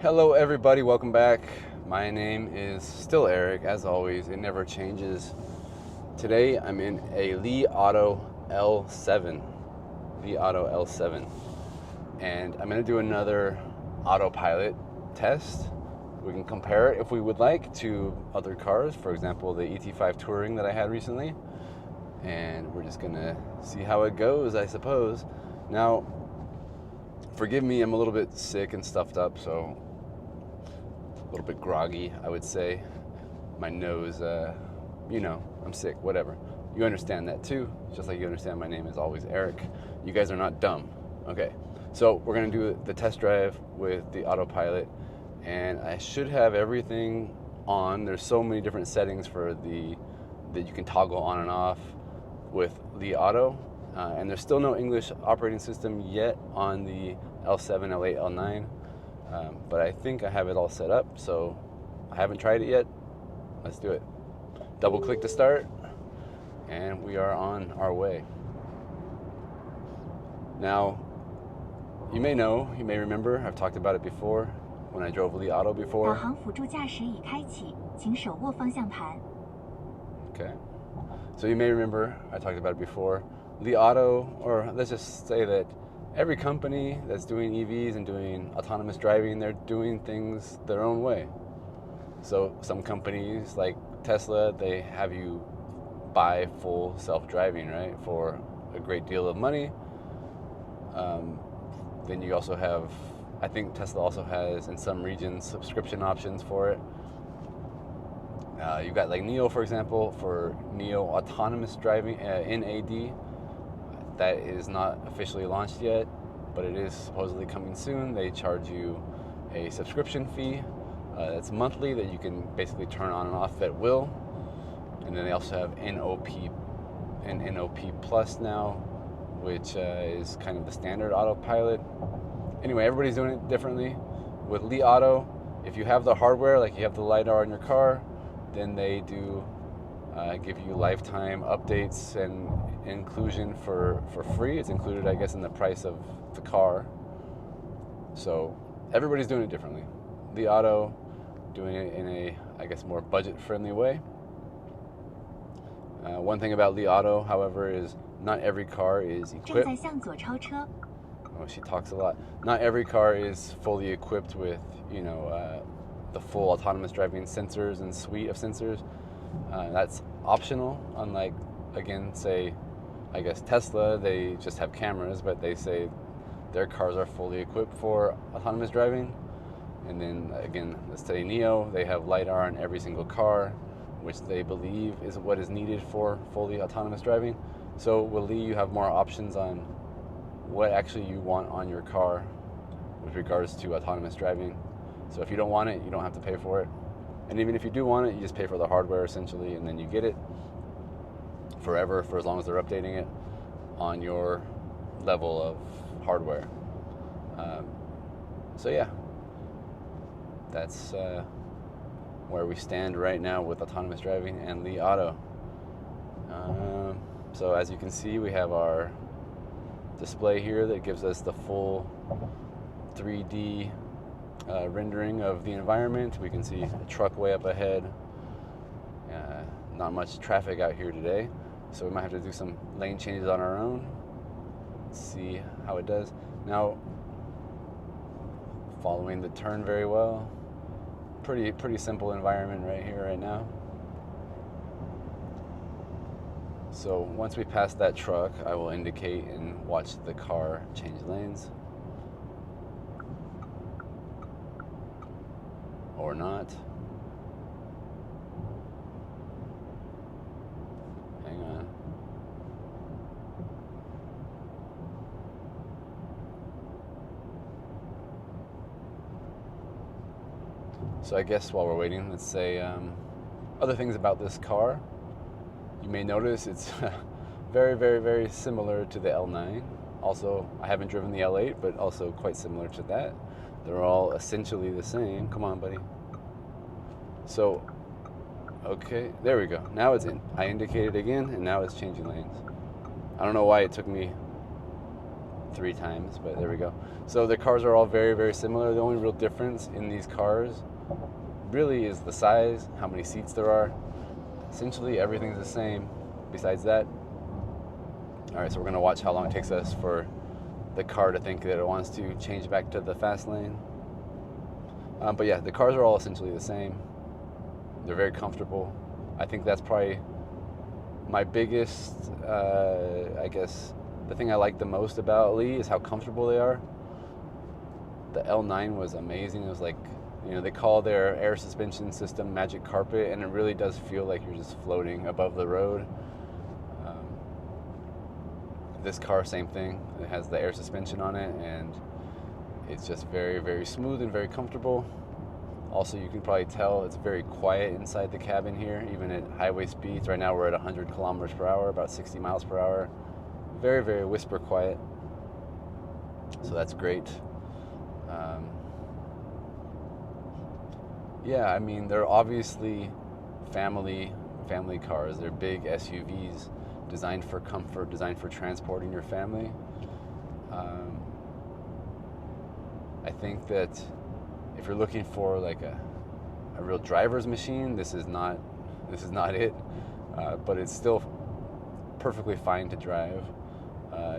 Hello everybody, welcome back. My name is still Eric, as always, it never changes. Today I'm in a Li Auto L7. Li Auto L7. And I'm going to do another autopilot test. We can compare it if we would like to other cars, for example the ET5 Touring that I had recently. And we're just going to see how it goes, I suppose. Now, forgive me, I'm a little bit sick and stuffed up, so a little bit groggy, I would say. My nose, I'm sick, whatever. You understand that too, just like you understand my name is always Eric. You guys are not dumb. Okay, so we're gonna do the test drive with the autopilot, and I should have everything on. There's so many different settings that you can toggle on and off with Li Auto, and there's still no English operating system yet on the L7, L8, L9. But I think I have it all set up, so I haven't tried it yet. Let's do it. Double click to start, and we are on our way. Now, you may remember, I've talked about it before when I drove Li Auto before. 导航辅助驾驶已开启，请手握方向盘。 Okay. So you may remember, I talked about it before. Li Auto, or let's just say that every company that's doing EVs and doing autonomous driving, they're doing things their own way. So some companies like Tesla, they have you buy full self-driving, right, for a great deal of money. Then you also have, I think Tesla also has in some regions subscription options for it. You've got like NEO, for example, for NEO autonomous driving, NAD. That is not officially launched yet, but it is supposedly coming soon. They charge you a subscription fee that's monthly that you can basically turn on and off at will. And then they also have NOP and NOP Plus now, which is kind of the standard autopilot. Anyway, everybody's doing it differently. With Li Auto, if you have the hardware, like you have the LiDAR in your car, then they do give you lifetime updates and inclusion for free. It's included, I guess, in the price of the car. So everybody's doing it differently. Li Auto doing it in a, I guess, more budget-friendly way. One thing about Li Auto, however, is not every car is 正 equipped. 在向左超车。 Oh, she talks a lot. Not every car is fully equipped with, the full autonomous driving sensors and suite of sensors. That's optional, unlike, again, say, I guess Tesla, they just have cameras, but they say their cars are fully equipped for autonomous driving. And then, again, let's say NEO, they have LiDAR in every single car, which they believe is what is needed for fully autonomous driving. So with Li, you have more options on what actually you want on your car with regards to autonomous driving. So if you don't want it, you don't have to pay for it. And even if you do want it, you just pay for the hardware essentially, and then you get it forever for as long as they're updating it on your level of hardware. So yeah, that's where we stand right now with autonomous driving and Li Auto. So as you can see, we have our display here that gives us the full 3D rendering of the environment. We can see a truck way up ahead. Not much traffic out here today, so we might have to do some lane changes on our own. Let's see how it does. Now, following the turn very well. Pretty simple environment right here, right now. So once we pass that truck, I will indicate and watch the car change lanes. Or not. Hang on. So I guess while we're waiting, let's say other things about this car. You may notice it's very, very, very similar to the L9. Also, I haven't driven the L8, but also quite similar to that. They're all essentially the same. Come on, buddy. So, okay, there we go. Now it's in. I indicated again, and now it's changing lanes. I don't know why it took me 3 times, but there we go. So the cars are all very, very similar. The only real difference in these cars really is the size, how many seats there are. Essentially, everything's the same besides that. All right, so we're going to watch how long it takes us for the car to think that it wants to change back to the fast lane. But yeah, the cars are all essentially the same. They're very comfortable. I think that's probably my biggest, I guess, the thing I like the most about Li is how comfortable they are. The L9 was amazing. It was like, you know, they call their air suspension system magic carpet, and it really does feel like you're just floating above the road. This car, same thing. It has the air suspension on it, and it's just very, very smooth and very comfortable. Also, you can probably tell it's very quiet inside the cabin here, even at highway speeds. Right now we're at 100 kilometers per hour, about 60 miles per hour. Very, very whisper quiet. So that's great. Yeah, I mean, they're obviously family cars. They're big SUVs designed for comfort, designed for transporting your family. I think that if you're looking for like a real driver's machine, this is not it. But it's still perfectly fine to drive.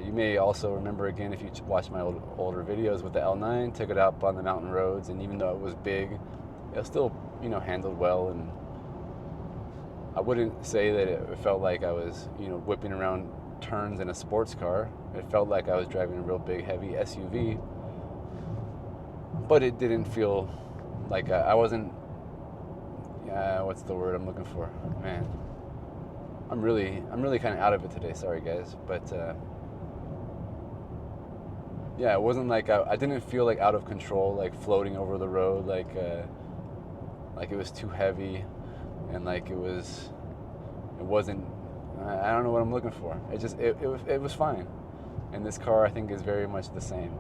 You may also remember, again, if you watch my older videos with the L9, took it out on the mountain roads, and even though it was big, it was still, you know, handled well. And I wouldn't say that it felt like I was, you know, whipping around turns in a sports car. It felt like I was driving a real big, heavy SUV. But it didn't feel like I wasn't. What's the word I'm looking for? Man, I'm really kind of out of it today. Sorry, guys, but yeah, it wasn't like I didn't feel like out of control, like floating over the road, like it was too heavy, and like it wasn't. I don't know what I'm looking for. It was fine, and this car I think is very much the same.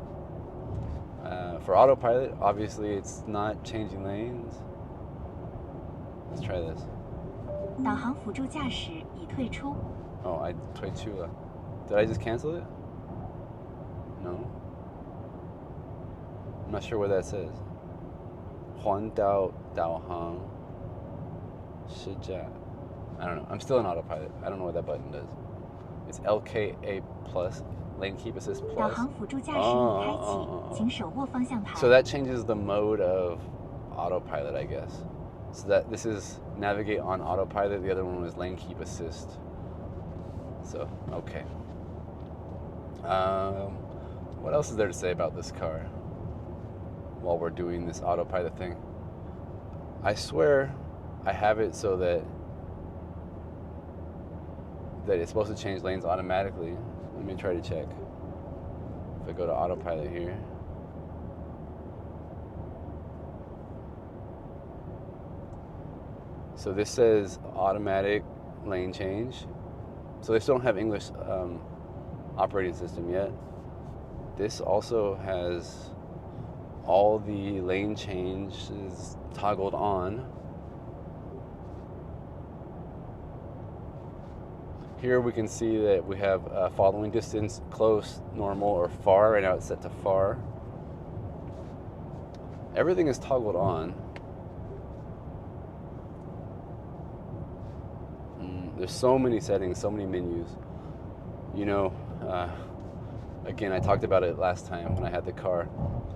For autopilot, obviously it's not changing lanes. Let's try this. 导航辅助驾驶已退出。 Oh, I 退出了. Did I just cancel it? No. I'm not sure what that says. 环岛导航试驾. I don't know. I'm still in autopilot. I don't know what that button does. It's LKA plus. Lane Keep Assist 导 Plus. 航辅助驾驶已开启，请手握方向盘。 So that changes the mode of autopilot, I guess. So that this is navigate on autopilot. The other one was Lane Keep Assist. So, okay. What else is there to say about this car while we're doing this autopilot thing? I swear I have it so that it's supposed to change lanes automatically. Let me try to check. If I go to autopilot here. So this says automatic lane change. So they still don't have English operating system yet. This also has all the lane changes toggled on. Here we can see that we have following distance, close, normal, or far. Right now it's set to far. Everything is toggled on. There's so many settings, so many menus. You know, again, I talked about it last time when I had the car.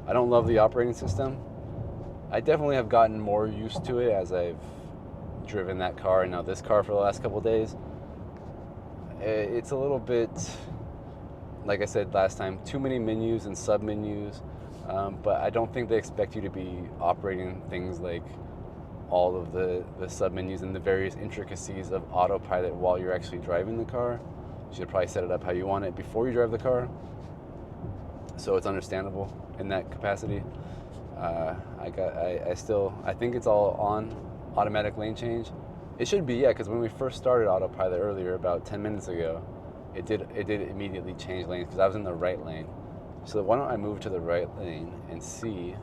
I don't love the operating system. I definitely have gotten more used to it as I've driven that car and now this car for the last couple of days. It's a little bit, like I said last time, too many menus and sub-menus, but I don't think they expect you to be operating things like all of the sub-menus and the various intricacies of autopilot while you're actually driving the car. You should probably set it up how you want it before you drive the car, so it's understandable in that capacity. I think it's all on automatic lane change. It should be, yeah, because when we first started autopilot earlier, about 10 minutes ago, it did immediately change lanes because I was in the right lane. So why don't I move to the right lane and see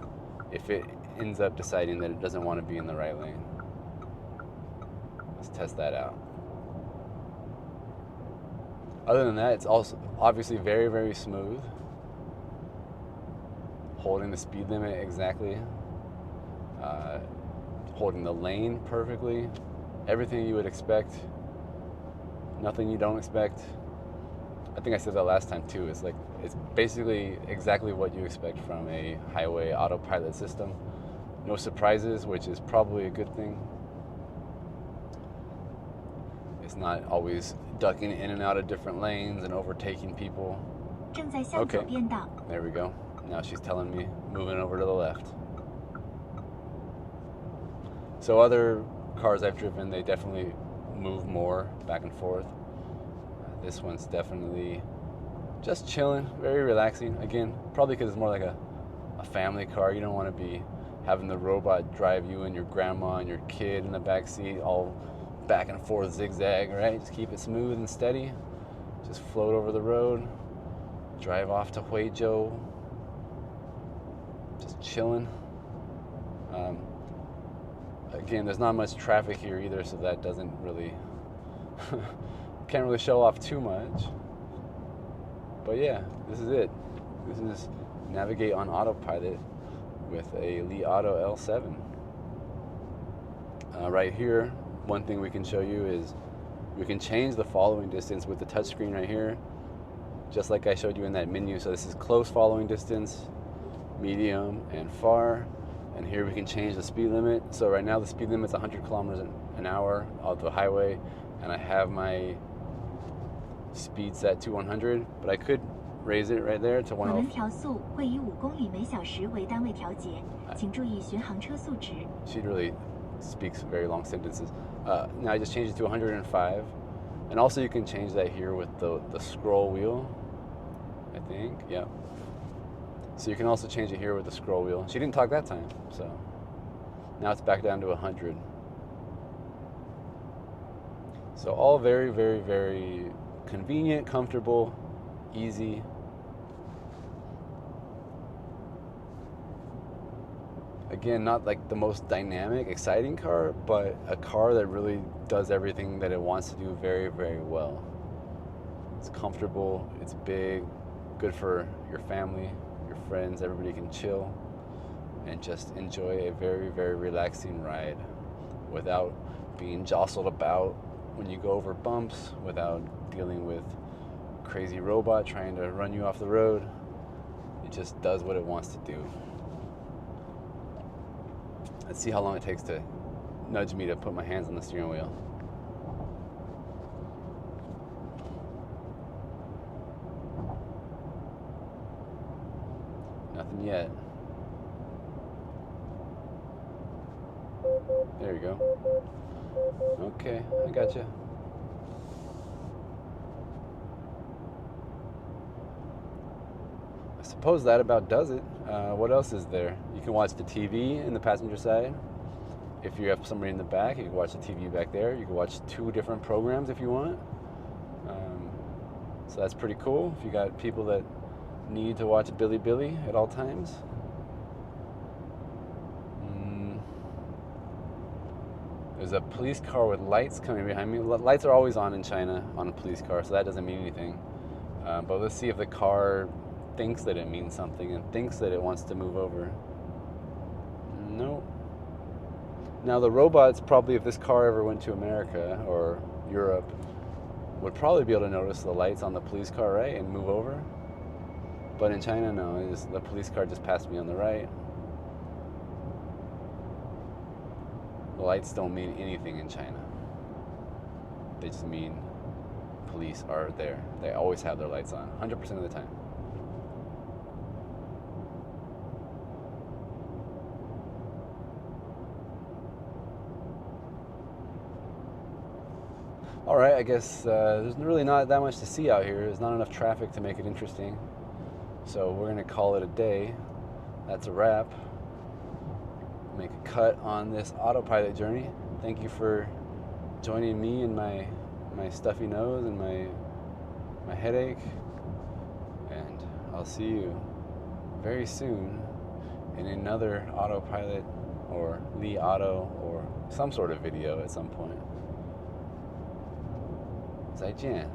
if it ends up deciding that it doesn't want to be in the right lane. Let's test that out. Other than that, it's also obviously very, very smooth. holding the speed limit exactly, holding the lane perfectly, everything you would expect, nothing you don't expect. I think I said that last time too. It's basically exactly what you expect from a highway autopilot system. No surprises, which is probably a good thing. It's not always ducking in and out of different lanes and overtaking people. Okay, there we go. Now she's telling me moving over to the left. So other cars I've driven, they definitely move more back and forth. This one's definitely just chilling, very relaxing. Again, probably because it's more like a family car. You don't want to be having the robot drive you and your grandma and your kid in the back seat all back and forth zigzag, right? Just keep it smooth and steady. Just float over the road, drive off to Huizhou, just chilling. Again, there's not much traffic here either, so that doesn't really can't really show off too much. But yeah, this is it. This is navigate on autopilot with a Li Auto L7. Right here, one thing we can show you is we can change the following distance with the touchscreen right here, just like I showed you in that menu. So this is close following distance, medium, and far. And here we can change the speed limit. So right now the speed limit's 100 kilometers an hour on the highway, and I have my speed set to 100, but I could raise it right there to 105. She really speaks very long sentences. Now I just changed it to 105. And also you can change that here with the scroll wheel, I think, yeah. So you can also change it here with the scroll wheel. She didn't talk that time, so now it's back down to 100. So all very, very, very convenient, comfortable, easy. Again, not like the most dynamic, exciting car, but a car that really does everything that it wants to do very, very well. It's comfortable, it's big, good for your family, your friends, everybody can chill and just enjoy a very, very relaxing ride without being jostled about when you go over bumps, without dealing with crazy robot trying to run you off the road. It just does what it wants to do. Let's see how long it takes to nudge me to put my hands on the steering wheel. Nothing yet. There you go. Okay, I gotcha. I suppose that about does it. What else is there? You can watch the TV in the passenger side. If you have somebody in the back, you can watch the TV back there. You can watch 2 different programs if you want. So that's pretty cool if you got people that need to watch Billy at all times. There's a police car with lights coming behind me. Lights are always on in China on a police car, so that doesn't mean anything. But let's see if the car thinks that it means something and thinks that it wants to move over. No. Now the robots, probably if this car ever went to America or Europe, would probably be able to notice the lights on the police car, right, and move over. But in China, no, the police car just passed me on the right. The lights don't mean anything in China. They just mean police are there. They always have their lights on, 100% of the time. All right, I guess there's really not that much to see out here. There's not enough traffic to make it interesting. So we're gonna call it a day. That's a wrap. Make a cut on this autopilot journey. Thank you for joining me in my stuffy nose and my headache. And I'll see you very soon in another autopilot or Li Auto or some sort of video at some point. 再见。